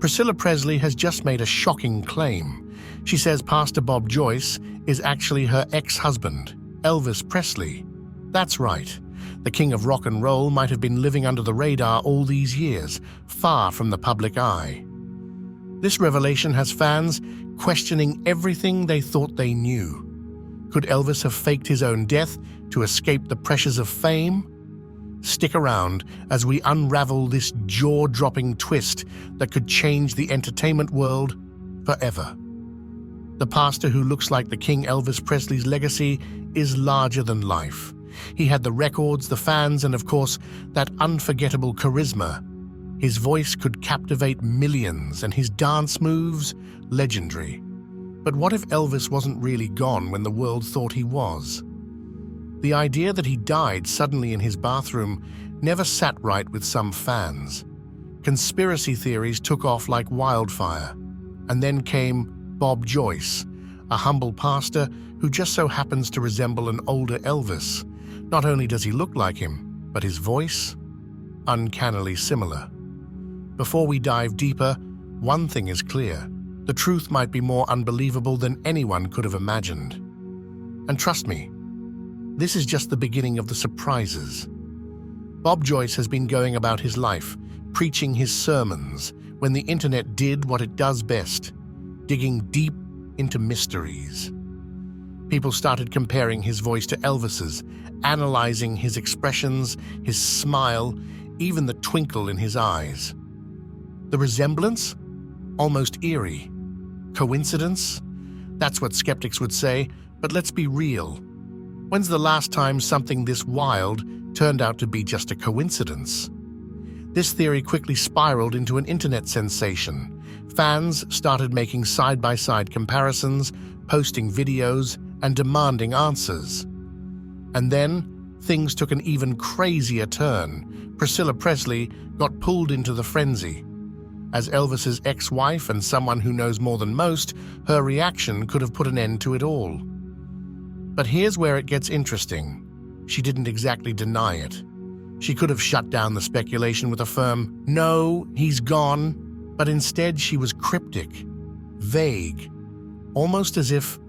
Priscilla Presley has just made a shocking claim. She says Pastor Bob Joyce is actually her ex-husband, Elvis Presley. That's right. The king of rock and roll might have been living under the radar all these years, far from the public eye. This revelation has fans questioning everything they thought they knew. Could Elvis have faked his own death to escape the pressures of fame? Stick around as we unravel this jaw-dropping twist that could change the entertainment world forever. The pastor who looks like the King Elvis Presley's legacy is larger than life. He had the records, the fans, and of course, that unforgettable charisma. His voice could captivate millions, and his dance moves, legendary. But what if Elvis wasn't really gone when the world thought he was? The idea that he died suddenly in his bathroom never sat right with some fans. Conspiracy theories took off like wildfire. And then came Bob Joyce, a humble pastor who just so happens to resemble an older Elvis. Not only does he look like him, but his voice? Uncannily similar. Before we dive deeper, one thing is clear. The truth might be more unbelievable than anyone could have imagined. And trust me, this is just the beginning of the surprises. Bob Joyce has been going about his life, preaching his sermons, when the internet did what it does best, digging deep into mysteries. People started comparing his voice to Elvis's, analyzing his expressions, his smile, even the twinkle in his eyes. The resemblance? Almost eerie. Coincidence? That's what skeptics would say, but let's be real. When's the last time something this wild turned out to be just a coincidence? This theory quickly spiraled into an internet sensation. Fans started making side-by-side comparisons, posting videos, and demanding answers. And then, things took an even crazier turn. Priscilla Presley got pulled into the frenzy. As Elvis's ex-wife and someone who knows more than most, her reaction could have put an end to it all. But here's where it gets interesting. She didn't exactly deny it. She could have shut down the speculation with a firm, "No, he's gone," but instead she was cryptic, vague, almost as if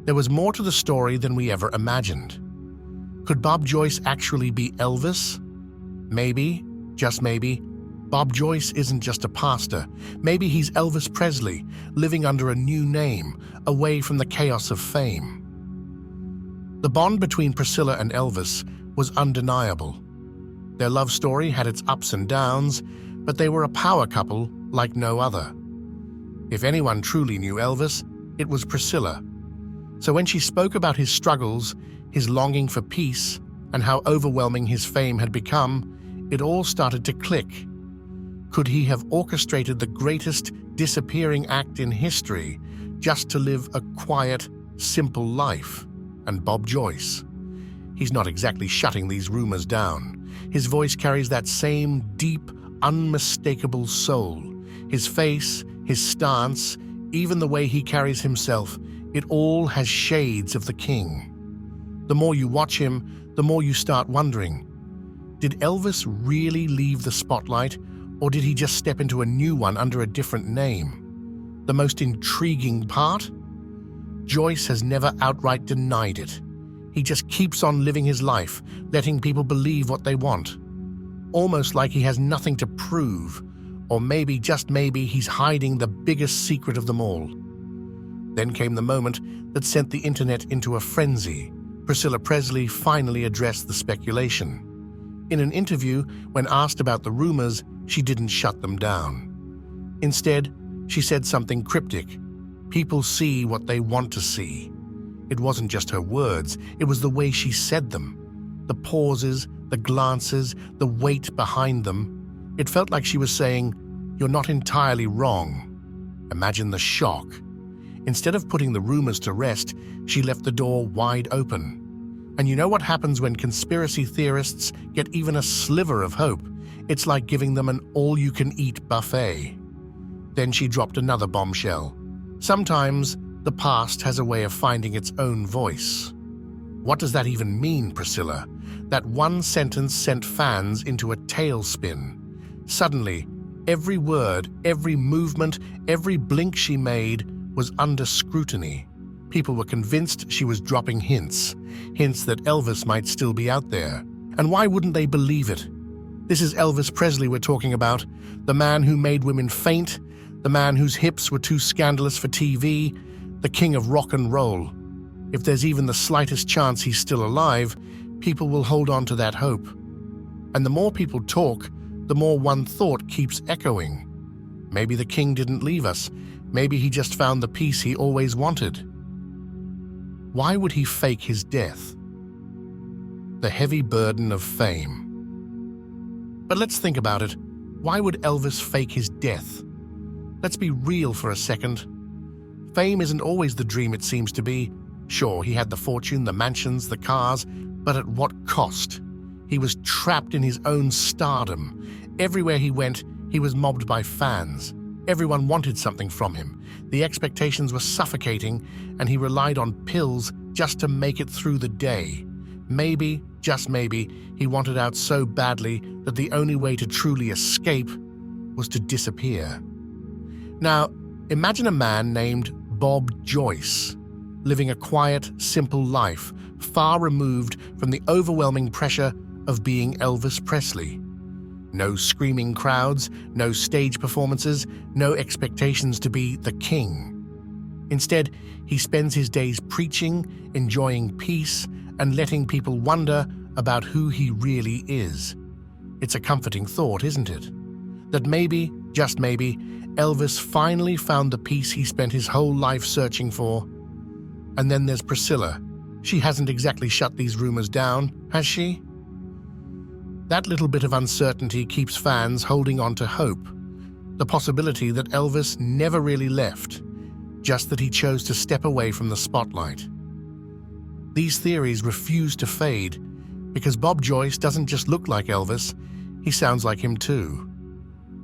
there was more to the story than we ever imagined. Could Bob Joyce actually be Elvis? Maybe, just maybe, Bob Joyce isn't just a pastor. Maybe he's Elvis Presley, living under a new name, away from the chaos of fame. The bond between Priscilla and Elvis was undeniable. Their love story had its ups and downs, but they were a power couple like no other. If anyone truly knew Elvis, it was Priscilla. So when she spoke about his struggles, his longing for peace, and how overwhelming his fame had become, it all started to click. Could he have orchestrated the greatest disappearing act in history just to live a quiet, simple life? And Bob Joyce? He's not exactly shutting these rumors down. His voice carries that same deep, unmistakable soul. His face, his stance, even the way he carries himself, it all has shades of the king. The more you watch him, the more you start wondering, did Elvis really leave the spotlight, or did he just step into a new one under a different name? The most intriguing part? Joyce has never outright denied it. He just keeps on living his life, letting people believe what they want. Almost like he has nothing to prove, or maybe, just maybe, he's hiding the biggest secret of them all. Then came the moment that sent the internet into a frenzy. Priscilla Presley finally addressed the speculation. In an interview, when asked about the rumors, she didn't shut them down. Instead, she said something cryptic. People see what they want to see. It wasn't just her words, it was the way she said them. The pauses, the glances, the weight behind them. It felt like she was saying, "You're not entirely wrong." Imagine the shock. Instead of putting the rumors to rest, she left the door wide open. And you know what happens when conspiracy theorists get even a sliver of hope? It's like giving them an all-you-can-eat buffet. Then she dropped another bombshell. Sometimes, the past has a way of finding its own voice. What does that even mean, Priscilla? That one sentence sent fans into a tailspin. Suddenly, Every word, every movement, every blink she made was under scrutiny. People were convinced she was dropping hints that Elvis might still be out there. And why wouldn't they believe it? This is Elvis Presley we're talking about, the man who made women faint, the man whose hips were too scandalous for TV, the king of rock and roll. If there's even the slightest chance he's still alive, people will hold on to that hope. And the more people talk, the more one thought keeps echoing. Maybe the king didn't leave us. Maybe he just found the peace he always wanted. Why would he fake his death? The heavy burden of fame. But let's think about it. Why would Elvis fake his death? Let's be real for a second. Fame isn't always the dream it seems to be. Sure, he had the fortune, the mansions, the cars, but at what cost? He was trapped in his own stardom. Everywhere he went, he was mobbed by fans. Everyone wanted something from him. The expectations were suffocating, and he relied on pills just to make it through the day. Maybe, just maybe, he wanted out so badly that the only way to truly escape was to disappear. Now, imagine a man named Bob Joyce, living a quiet, simple life, far removed from the overwhelming pressure of being Elvis Presley. No screaming crowds, no stage performances, no expectations to be the king. Instead, he spends his days preaching, enjoying peace, and letting people wonder about who he really is. It's a comforting thought, isn't it? That maybe, just maybe, Elvis finally found the peace he spent his whole life searching for. And then there's Priscilla. She hasn't exactly shut these rumors down, has she? That little bit of uncertainty keeps fans holding on to hope. The possibility that Elvis never really left, just that he chose to step away from the spotlight. These theories refuse to fade because Bob Joyce doesn't just look like Elvis, he sounds like him too.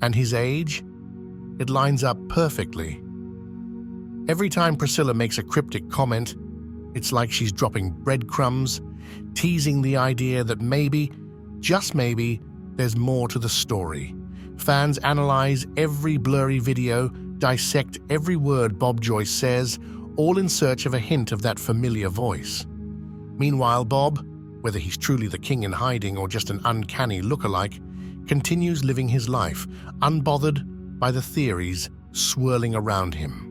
And his age? It lines up perfectly. Every time Priscilla makes a cryptic comment, it's like she's dropping breadcrumbs, teasing the idea that maybe, just maybe, there's more to the story. Fans analyze every blurry video, dissect every word Bob Joyce says, all in search of a hint of that familiar voice. Meanwhile, Bob, whether he's truly the king in hiding or just an uncanny look-alike, continues living his life, unbothered by the theories swirling around him.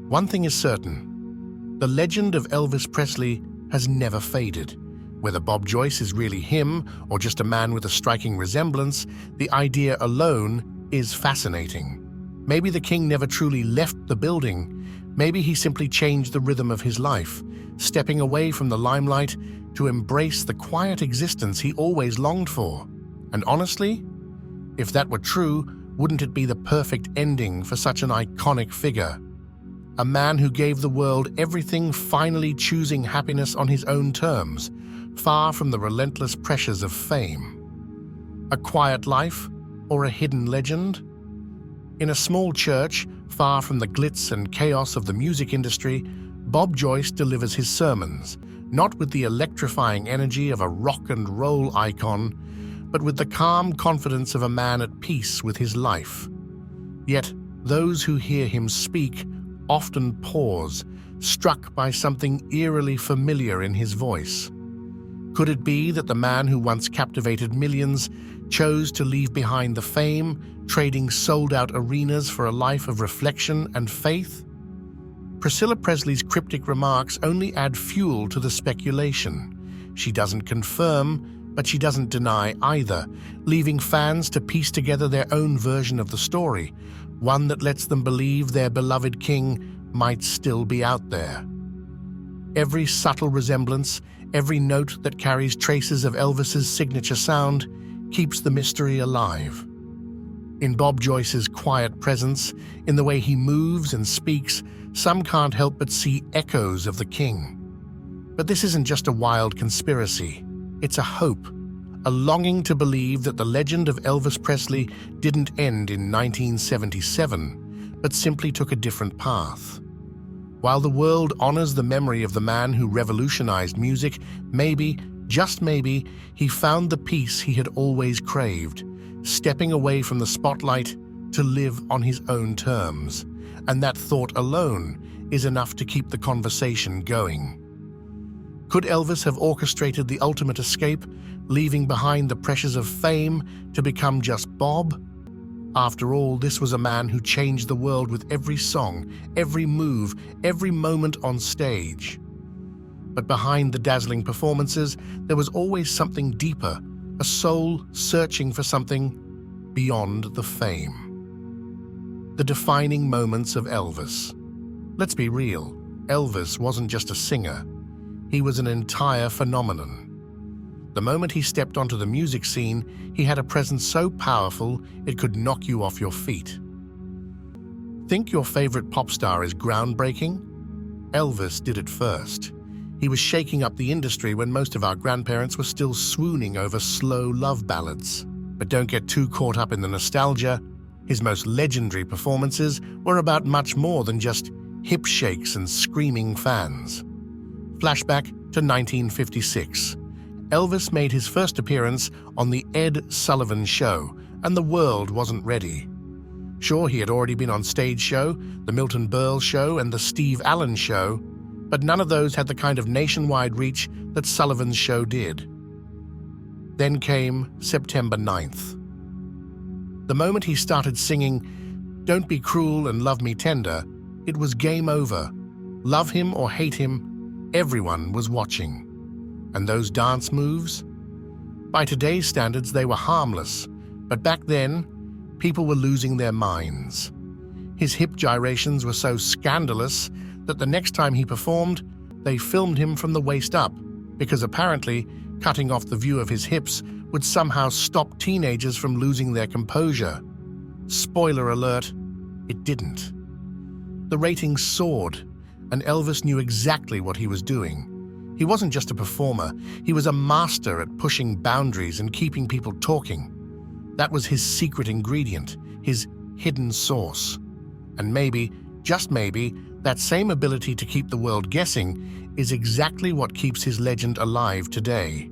One thing is certain: the legend of Elvis Presley has never faded. Whether Bob Joyce is really him or just a man with a striking resemblance, the idea alone is fascinating. Maybe the king never truly left the building. Maybe he simply changed the rhythm of his life, stepping away from the limelight to embrace the quiet existence he always longed for. And honestly, if that were true, wouldn't it be the perfect ending for such an iconic figure? A man who gave the world everything, finally choosing happiness on his own terms, far from the relentless pressures of fame. A quiet life or a hidden legend? In a small church, far from the glitz and chaos of the music industry, Bob Joyce delivers his sermons, not with the electrifying energy of a rock and roll icon, but with the calm confidence of a man at peace with his life. Yet, those who hear him speak often pause, struck by something eerily familiar in his voice. Could it be that the man who once captivated millions chose to leave behind the fame, trading sold-out arenas for a life of reflection and faith? Priscilla Presley's cryptic remarks only add fuel to the speculation. She doesn't confirm, but she doesn't deny either, leaving fans to piece together their own version of the story, one that lets them believe their beloved king might still be out there. Every subtle resemblance, every note that carries traces of Elvis's signature sound, keeps the mystery alive. In Bob Joyce's quiet presence, in the way he moves and speaks, some can't help but see echoes of the king. But this isn't just a wild conspiracy. It's a hope, a longing to believe that the legend of Elvis Presley didn't end in 1977, but simply took a different path. While the world honors the memory of the man who revolutionized music, maybe, just maybe, he found the peace he had always craved, stepping away from the spotlight to live on his own terms, and that thought alone is enough to keep the conversation going. Could Elvis have orchestrated the ultimate escape, leaving behind the pressures of fame to become just Bob? After all, this was a man who changed the world with every song, every move, every moment on stage. But behind the dazzling performances, there was always something deeper, a soul searching for something beyond the fame. The defining moments of Elvis. Let's be real, Elvis wasn't just a singer. He was an entire phenomenon. The moment he stepped onto the music scene, he had a presence so powerful it could knock you off your feet. Think your favorite pop star is groundbreaking? Elvis did it first. He was shaking up the industry when most of our grandparents were still swooning over slow love ballads. But don't get too caught up in the nostalgia. His most legendary performances were about much more than just hip shakes and screaming fans. Flashback to 1956. Elvis made his first appearance on The Ed Sullivan Show, and the world wasn't ready. Sure, he had already been on Stage Show, The Milton Berle Show, and The Steve Allen Show, but none of those had the kind of nationwide reach that Sullivan's show did. Then came September 9th. The moment he started singing "Don't Be Cruel and Love Me Tender," it was game over. Love him or hate him, everyone was watching. And those dance moves? By today's standards, they were harmless, but back then, people were losing their minds. His hip gyrations were so scandalous that the next time he performed, they filmed him from the waist up, because apparently cutting off the view of his hips would somehow stop teenagers from losing their composure. Spoiler alert, it didn't. The ratings soared, and Elvis knew exactly what he was doing. He wasn't just a performer, he was a master at pushing boundaries and keeping people talking. That was his secret ingredient, his hidden sauce. And maybe, just maybe, that same ability to keep the world guessing is exactly what keeps his legend alive today.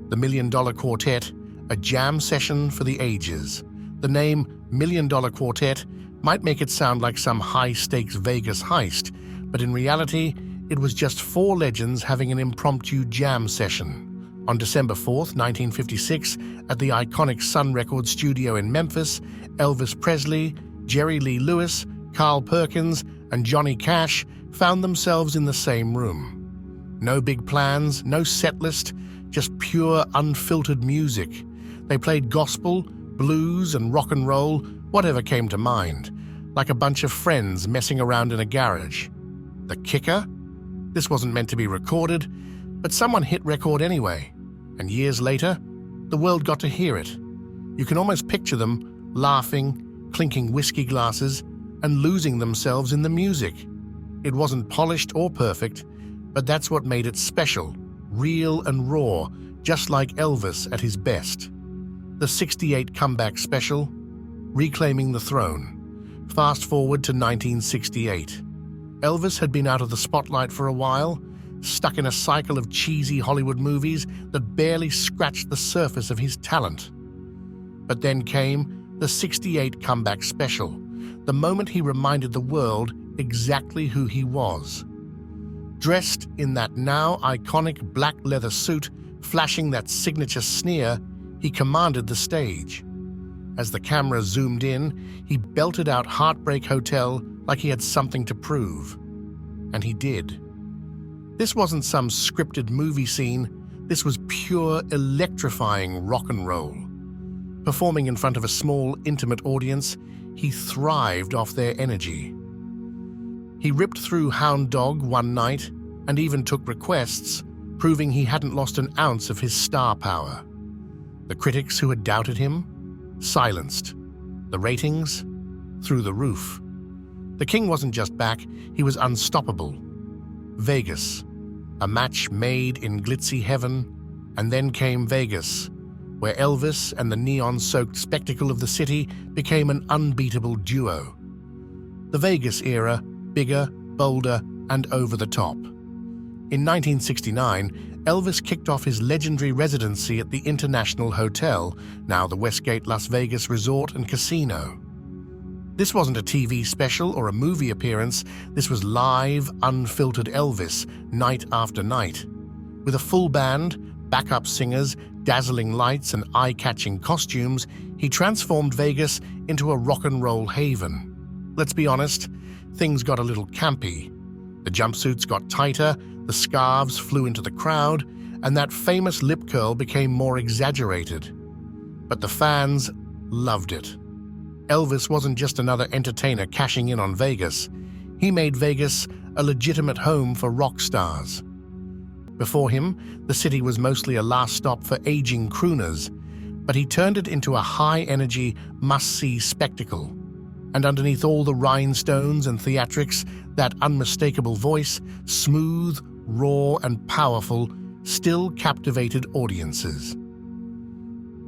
The $1 Million Quartet, a jam session for the ages. The name $1 Million Quartet might make it sound like some high-stakes Vegas heist, but in reality, it was just four legends having an impromptu jam session. On December 4th, 1956, at the iconic Sun Records studio in Memphis, Elvis Presley, Jerry Lee Lewis, Carl Perkins, and Johnny Cash found themselves in the same room. No big plans, no set list, just pure, unfiltered music. They played gospel, blues, and rock and roll, whatever came to mind, like a bunch of friends messing around in a garage. The kicker? This wasn't meant to be recorded, but someone hit record anyway, and years later, the world got to hear it. You can almost picture them laughing, clinking whiskey glasses, and losing themselves in the music. It wasn't polished or perfect, but that's what made it special, real and raw, just like Elvis at his best. The '68 comeback special, Reclaiming the Throne. Fast forward to 1968. Elvis had been out of the spotlight for a while, stuck in a cycle of cheesy Hollywood movies that barely scratched the surface of his talent. But then came the '68 comeback special, the moment he reminded the world exactly who he was. Dressed in that now iconic black leather suit, flashing that signature sneer, he commanded the stage. As the camera zoomed in, he belted out Heartbreak Hotel like he had something to prove. And he did. This wasn't some scripted movie scene, this was pure, electrifying rock and roll. Performing in front of a small, intimate audience, he thrived off their energy. He ripped through Hound Dog one night and even took requests, proving he hadn't lost an ounce of his star power. The critics who had doubted him, silenced. The ratings, through the roof. The king wasn't just back, he was unstoppable. Vegas, a match made in glitzy heaven, and then came Vegas, where Elvis and the neon-soaked spectacle of the city became an unbeatable duo. The Vegas era, bigger, bolder, and over the top. In 1969, Elvis kicked off his legendary residency at the International Hotel, now the Westgate Las Vegas Resort and Casino. This wasn't a TV special or a movie appearance, this was live, unfiltered Elvis, night after night. With a full band, backup singers, dazzling lights and eye-catching costumes, he transformed Vegas into a rock and roll haven. Let's be honest, things got a little campy. The jumpsuits got tighter, the scarves flew into the crowd, and that famous lip curl became more exaggerated. But the fans loved it. Elvis wasn't just another entertainer cashing in on Vegas. He made Vegas a legitimate home for rock stars. Before him, the city was mostly a last stop for aging crooners, but he turned it into a high-energy, must-see spectacle. And underneath all the rhinestones and theatrics, that unmistakable voice, smooth, raw, and powerful, still captivated audiences.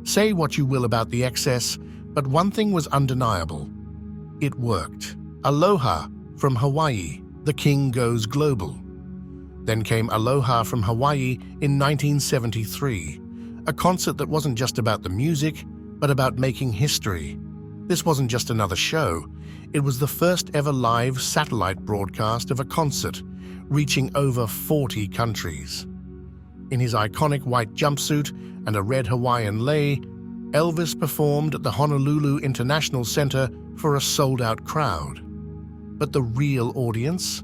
Say what you will about the excess, but one thing was undeniable. It worked. Aloha from Hawaii, The King Goes Global. Then came Aloha from Hawaii in 1973, a concert that wasn't just about the music, but about making history. This wasn't just another show, it was the first ever live satellite broadcast of a concert, reaching over 40 countries. In his iconic white jumpsuit and a red Hawaiian lei, Elvis performed at the Honolulu International Center for a sold-out crowd. But the real audience?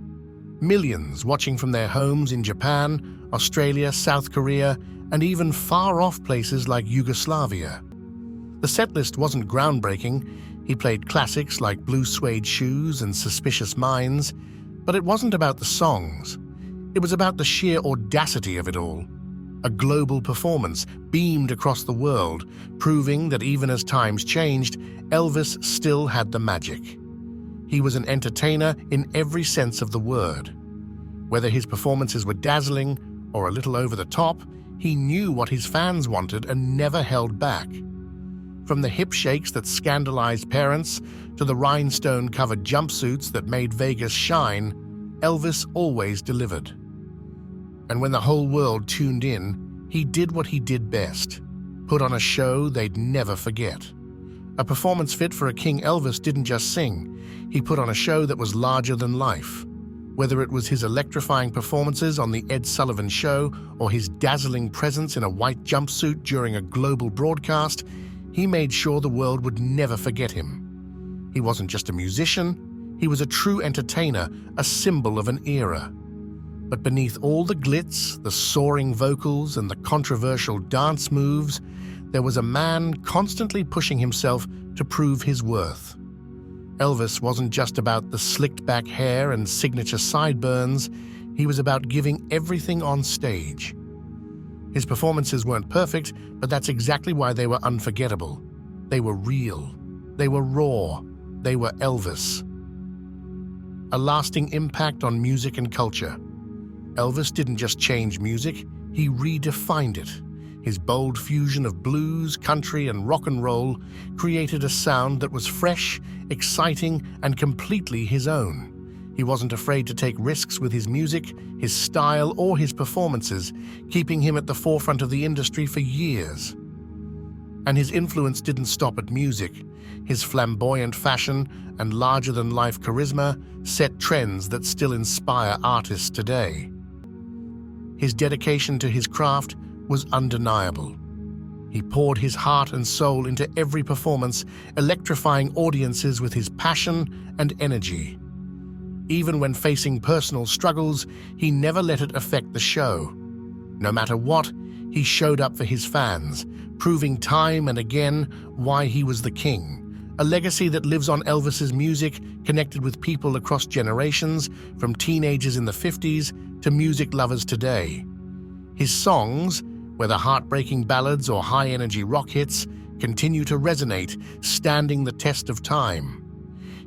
Millions watching from their homes in Japan, Australia, South Korea, and even far-off places like Yugoslavia. The setlist wasn't groundbreaking. He played classics like Blue Suede Shoes and Suspicious Minds, but it wasn't about the songs. It was about the sheer audacity of it all. A global performance beamed across the world, proving that even as times changed, Elvis still had the magic. He was an entertainer in every sense of the word. Whether his performances were dazzling or a little over the top, he knew what his fans wanted and never held back. From the hip shakes that scandalized parents to the rhinestone-covered jumpsuits that made Vegas shine, Elvis always delivered. And when the whole world tuned in, he did what he did best: put on a show they'd never forget. A performance fit for a King Elvis didn't just sing, he put on a show that was larger than life. Whether it was his electrifying performances on The Ed Sullivan Show or his dazzling presence in a white jumpsuit during a global broadcast, he made sure the world would never forget him. He wasn't just a musician, he was a true entertainer, a symbol of an era. But beneath all the glitz, the soaring vocals, and the controversial dance moves, there was a man constantly pushing himself to prove his worth. Elvis wasn't just about the slicked-back hair and signature sideburns, he was about giving everything on stage. His performances weren't perfect, but that's exactly why they were unforgettable. They were real. They were raw. They were Elvis. A lasting impact on music and culture. Elvis didn't just change music, he redefined it. His bold fusion of blues, country, and rock and roll created a sound that was fresh, exciting, and completely his own. He wasn't afraid to take risks with his music, his style, or his performances, keeping him at the forefront of the industry for years. And his influence didn't stop at music. His flamboyant fashion and larger-than-life charisma set trends that still inspire artists today. His dedication to his craft was undeniable. He poured his heart and soul into every performance, electrifying audiences with his passion and energy. Even when facing personal struggles, he never let it affect the show. No matter what, he showed up for his fans, proving time and again why he was the king. A legacy that lives on. Elvis's music connected with people across generations, from teenagers in the 50s to music lovers today. His songs, whether heartbreaking ballads or high-energy rock hits, continue to resonate, standing the test of time.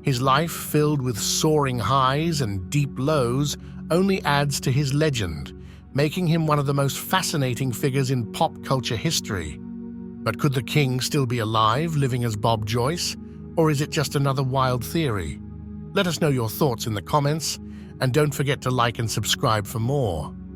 His life, filled with soaring highs and deep lows, only adds to his legend, making him one of the most fascinating figures in pop culture history. But could the king still be alive, living as Bob Joyce? Or is it just another wild theory? Let us know your thoughts in the comments, and don't forget to like and subscribe for more.